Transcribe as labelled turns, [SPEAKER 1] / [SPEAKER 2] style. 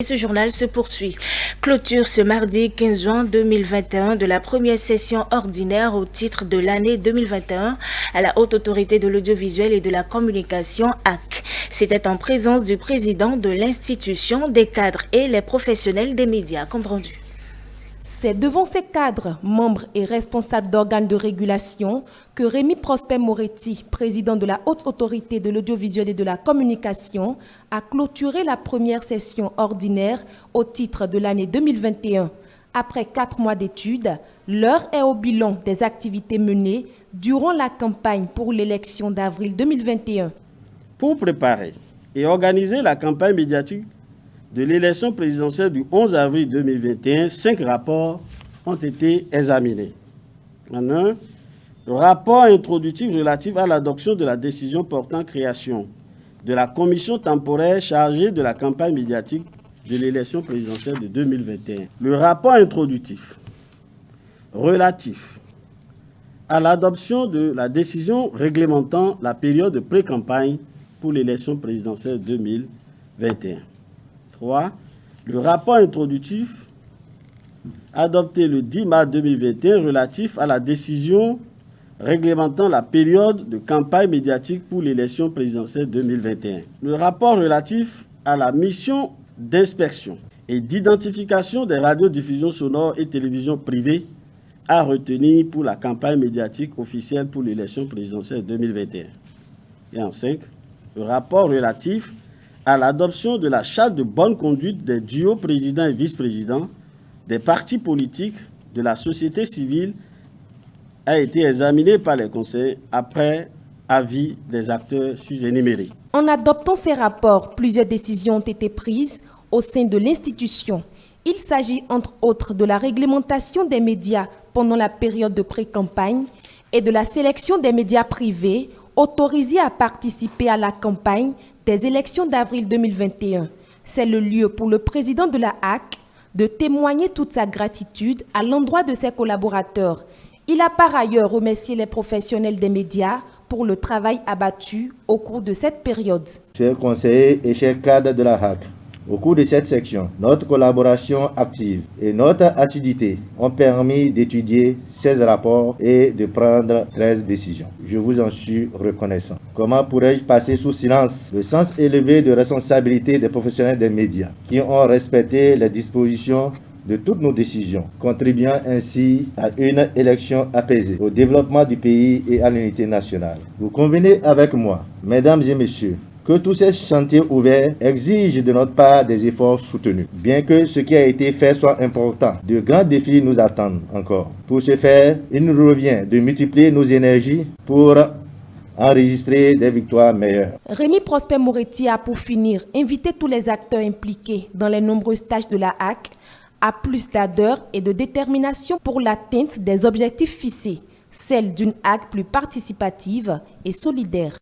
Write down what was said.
[SPEAKER 1] Ce journal se poursuit. Clôture ce mardi 15 juin 2021 de la première session ordinaire au titre de l'année 2021 à la Haute Autorité de l'Audiovisuel et de la Communication HAC. C'était en présence du président de l'institution, des cadres et les professionnels des médias. Compte rendu.
[SPEAKER 2] C'est devant ces cadres, membres et responsables d'organes de régulation que Rémi Prosper Moretti, président de la Haute Autorité de l'Audiovisuel et de la Communication, a clôturé la première session ordinaire au titre de l'année 2021. Après 4 mois d'études, l'heure est au bilan des activités menées durant la campagne pour l'élection d'avril 2021.
[SPEAKER 3] Pour préparer et organiser la campagne médiatique de l'élection présidentielle du 11 avril 2021, 5 rapports ont été examinés. En un, le rapport introductif relatif à l'adoption de la décision portant création de la commission temporaire chargée de la campagne médiatique de l'élection présidentielle de 2021. Le rapport introductif relatif à l'adoption de la décision réglementant la période de pré-campagne pour l'élection présidentielle 2021. 3. Le rapport introductif adopté le 10 mars 2021 relatif à la décision réglementant la période de campagne médiatique pour l'élection présidentielle 2021. Le rapport relatif à la mission d'inspection et d'identification des radiodiffusions sonores et télévisions privées à retenir pour la campagne médiatique officielle pour l'élection présidentielle 2021. Et en 5, le rapport relatif à l'adoption de la charte de bonne conduite des duos président et vice-président, des partis politiques, de la société civile a été examiné par les conseils après avis des acteurs sus-énumérés.
[SPEAKER 2] En adoptant ces rapports, plusieurs décisions ont été prises au sein de l'institution. Il s'agit entre autres de la réglementation des médias pendant la période de pré-campagne et de la sélection des médias privés autorisés à participer à la campagne des élections d'avril 2021. C'est le lieu pour le président de la HAC de témoigner toute sa gratitude à l'endroit de ses collaborateurs. Il a par ailleurs remercié les professionnels des médias pour le travail abattu au cours de cette période.
[SPEAKER 4] Chers conseillers et chers cadres de la HAC, au cours de cette section, notre collaboration active et notre assiduité ont permis d'étudier 16 rapports et de prendre 13 décisions. Je vous en suis reconnaissant. Comment pourrais-je passer sous silence le sens élevé de responsabilité des professionnels des médias qui ont respecté les dispositions de toutes nos décisions, contribuant ainsi à une élection apaisée, au développement du pays et à l'unité nationale. Vous convenez avec moi, mesdames et messieurs, que tous ces chantiers ouverts exigent de notre part des efforts soutenus. Bien que ce qui a été fait soit important, de grands défis nous attendent encore. Pour ce faire, il nous revient de multiplier nos énergies pour enregistrer des victoires meilleures.
[SPEAKER 2] Rémi Prosper Moretti a pour finir invité tous les acteurs impliqués dans les nombreuses tâches de la HAC à plus d'ardeur et de détermination pour l'atteinte des objectifs fixés, celle d'une HAC plus participative et solidaire.